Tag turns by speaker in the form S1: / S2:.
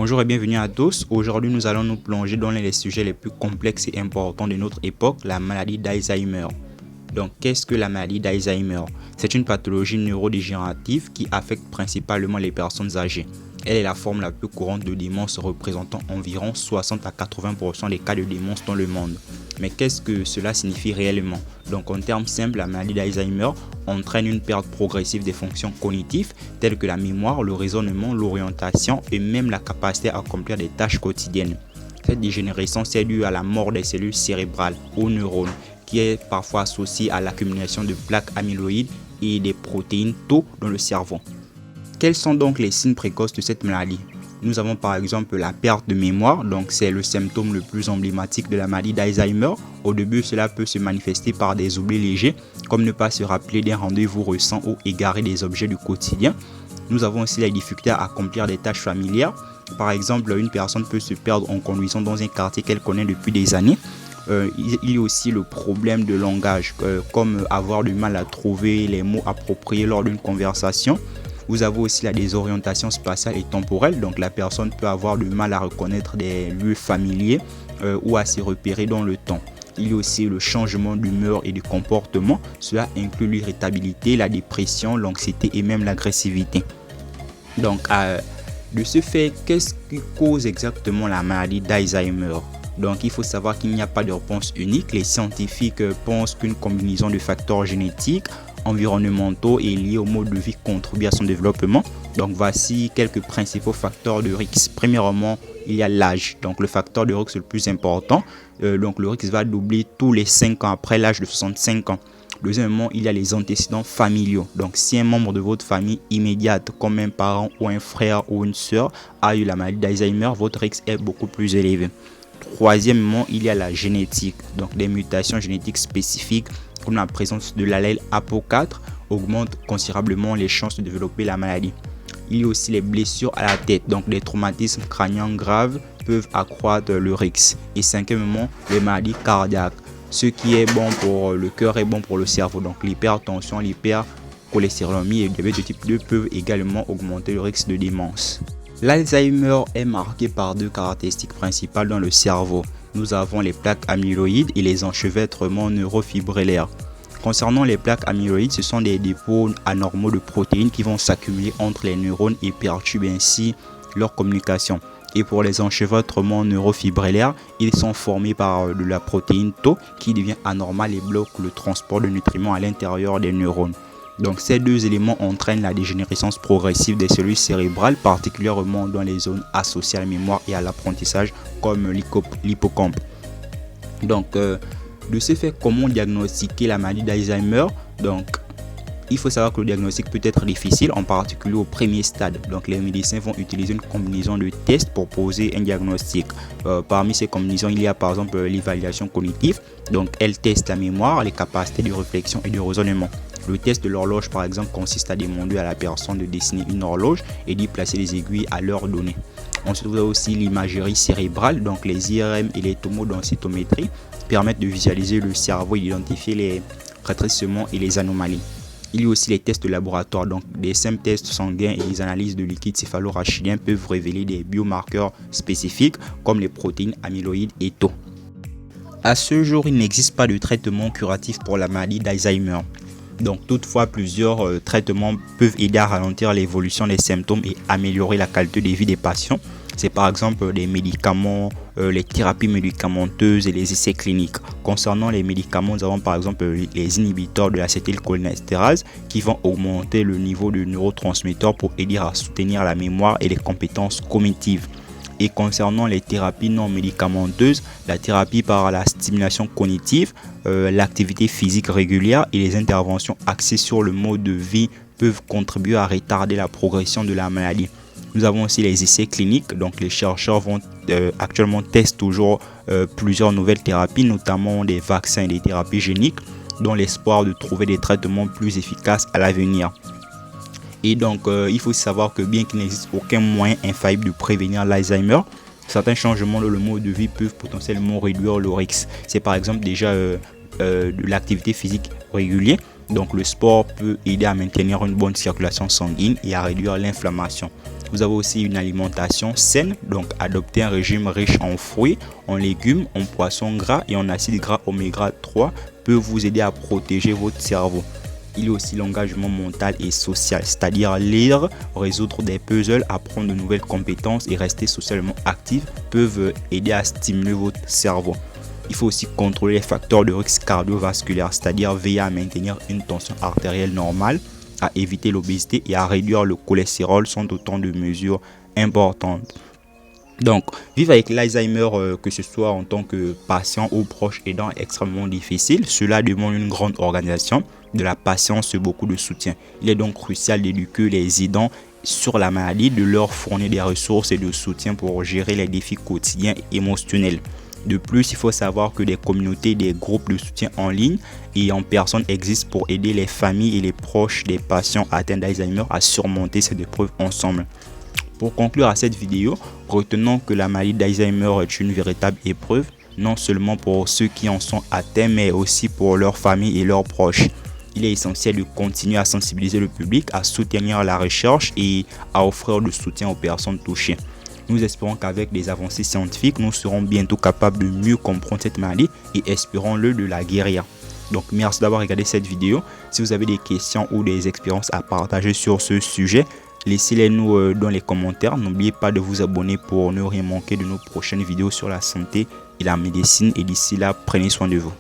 S1: Bonjour et bienvenue à tous. Aujourd'hui, nous allons nous plonger dans l'un des sujets les plus complexes et importants de notre époque, la maladie d'Alzheimer. Donc, qu'est-ce que la maladie d'Alzheimer? C'est une pathologie neurodégénérative qui affecte principalement les personnes âgées. Elle est la forme la plus courante de démence, représentant environ 60 à 80% des cas de démence dans le monde. Mais qu'est-ce que cela signifie réellement? Donc en termes simples, la maladie d'Alzheimer entraîne une perte progressive des fonctions cognitives telles que la mémoire, le raisonnement, l'orientation et même la capacité à accomplir des tâches quotidiennes. Cette dégénérescence est due à la mort des cellules cérébrales aux neurones, qui est parfois associée à l'accumulation de plaques amyloïdes et des protéines tau dans le cerveau. Quels sont donc les signes précoces de cette maladie? Nous avons par exemple la perte de mémoire, donc c'est le symptôme le plus emblématique de la maladie d'Alzheimer. Au début, cela peut se manifester par des oublis légers, comme ne pas se rappeler d'un rendez-vous récent ou égarer des objets du quotidien. Nous avons aussi la difficulté à accomplir des tâches familières. Par exemple, une personne peut se perdre en conduisant dans un quartier qu'elle connaît depuis des années. Il y a aussi le problème de langage, comme avoir du mal à trouver les mots appropriés lors d'une conversation. Vous avez aussi la désorientation spatiale et temporelle, donc la personne peut avoir du mal à reconnaître des lieux familiers ou à se repérer dans le temps. Il y a aussi le changement d'humeur et de comportement, cela inclut l'irritabilité, la dépression, l'anxiété et même l'agressivité. Donc de ce fait, qu'est-ce qui cause exactement la maladie d'Alzheimer? Donc il faut savoir qu'il n'y a pas de réponse unique. Les scientifiques pensent qu'une combinaison de facteurs génétiques, environnementaux et liés au mode de vie contribuent à son développement. Donc voici quelques principaux facteurs de risque. Premièrement, il y a l'âge. Donc le facteur de risque le plus important. Donc le risque va doubler tous les 5 ans après l'âge de 65 ans. Deuxièmement, il y a les antécédents familiaux. Donc si un membre de votre famille immédiate, comme un parent ou un frère ou une sœur, a eu la maladie d'Alzheimer, votre risque est beaucoup plus élevé. Troisièmement, il y a la génétique. Donc des mutations génétiques spécifiques comme la présence de l'allèle APO4 augmente considérablement les chances de développer la maladie. Il y a aussi les blessures à la tête, donc des traumatismes crâniens graves peuvent accroître le risque. Et cinquièmement, les maladies cardiaques. Ce qui est bon pour le cœur est bon pour le cerveau. Donc l'hypertension, l'hypercholestérolémie et le diabète de type 2 peuvent également augmenter le risque de démence. L'Alzheimer est marqué par deux caractéristiques principales dans le cerveau. Nous avons les plaques amyloïdes et les enchevêtrements neurofibrillaires. Concernant les plaques amyloïdes, ce sont des dépôts anormaux de protéines qui vont s'accumuler entre les neurones et perturbent ainsi leur communication. Et pour les enchevêtrements neurofibrillaires, ils sont formés par de la protéine tau qui devient anormale et bloque le transport de nutriments à l'intérieur des neurones. Donc ces deux éléments entraînent la dégénérescence progressive des cellules cérébrales, particulièrement dans les zones associées à la mémoire et à l'apprentissage comme l'hippocampe. Donc de ce fait, comment diagnostiquer la maladie d'Alzheimer? Donc il faut savoir que le diagnostic peut être difficile, en particulier au premier stade. Donc les médecins vont utiliser une combinaison de tests pour poser un diagnostic. Parmi ces combinaisons, il y a par exemple l'évaluation cognitive. Donc elle teste la mémoire, les capacités de réflexion et de raisonnement. Le test de l'horloge par exemple consiste à demander à la personne de dessiner une horloge et d'y placer les aiguilles à l'heure donnée. Ensuite, vous avez aussi l'imagerie cérébrale, donc les IRM et les tomodensitométrie permettent de visualiser le cerveau et d'identifier les rétrécissements et les anomalies. Il y a aussi les tests de laboratoire, donc des simples tests sanguins et les analyses de liquide céphalorachidien peuvent révéler des biomarqueurs spécifiques comme les protéines amyloïdes et tau. À ce jour, il n'existe pas de traitement curatif pour la maladie d'Alzheimer. Donc toutefois, plusieurs traitements peuvent aider à ralentir l'évolution des symptômes et améliorer la qualité de vie des patients. C'est par exemple des médicaments, les thérapies médicamenteuses et les essais cliniques. Concernant les médicaments, nous avons par exemple les inhibiteurs de l'acétylcholinésterase qui vont augmenter le niveau de neurotransmetteurs pour aider à soutenir la mémoire et les compétences cognitives. Et concernant les thérapies non médicamenteuses, la thérapie par la stimulation cognitive, l'activité physique régulière et les interventions axées sur le mode de vie peuvent contribuer à retarder la progression de la maladie. Nous avons aussi les essais cliniques, donc les chercheurs vont actuellement tester toujours plusieurs nouvelles thérapies, notamment des vaccins et des thérapies géniques, dans l'espoir de trouver des traitements plus efficaces à l'avenir. Et donc, il faut savoir que bien qu'il n'existe aucun moyen infaillible de prévenir l'Alzheimer, certains changements dans le mode de vie peuvent potentiellement réduire le risque. C'est par exemple déjà de l'activité physique régulière. Donc, le sport peut aider à maintenir une bonne circulation sanguine et à réduire l'inflammation. Vous avez aussi une alimentation saine, donc adopter un régime riche en fruits, en légumes, en poissons gras et en acides gras oméga 3 peut vous aider à protéger votre cerveau. Il y a aussi l'engagement mental et social, c'est-à-dire lire, résoudre des puzzles, apprendre de nouvelles compétences et rester socialement actif peuvent aider à stimuler votre cerveau. Il faut aussi contrôler les facteurs de risque cardiovasculaire, c'est-à-dire veiller à maintenir une tension artérielle normale, à éviter l'obésité et à réduire le cholestérol sont autant de mesures importantes. Donc, vivre avec l'Alzheimer, que ce soit en tant que patient ou proche aidant, est extrêmement difficile. Cela demande une grande organisation, de la patience et beaucoup de soutien. Il est donc crucial d'éduquer les aidants sur la maladie, de leur fournir des ressources et de soutien pour gérer les défis quotidiens et émotionnels. De plus, il faut savoir que des communautés, des groupes de soutien en ligne et en personne existent pour aider les familles et les proches des patients atteints d'Alzheimer à surmonter cette épreuve ensemble. Pour conclure à cette vidéo, retenons que la maladie d'Alzheimer est une véritable épreuve, non seulement pour ceux qui en sont atteints, mais aussi pour leurs familles et leurs proches. Il est essentiel de continuer à sensibiliser le public, à soutenir la recherche et à offrir du soutien aux personnes touchées. Nous espérons qu'avec des avancées scientifiques, nous serons bientôt capables de mieux comprendre cette maladie et espérons-le de la guérir. Donc merci d'avoir regardé cette vidéo. Si vous avez des questions ou des expériences à partager sur ce sujet, laissez-les nous dans les commentaires. N'oubliez pas de vous abonner pour ne rien manquer de nos prochaines vidéos sur la santé et la médecine. Et d'ici là, prenez soin de vous.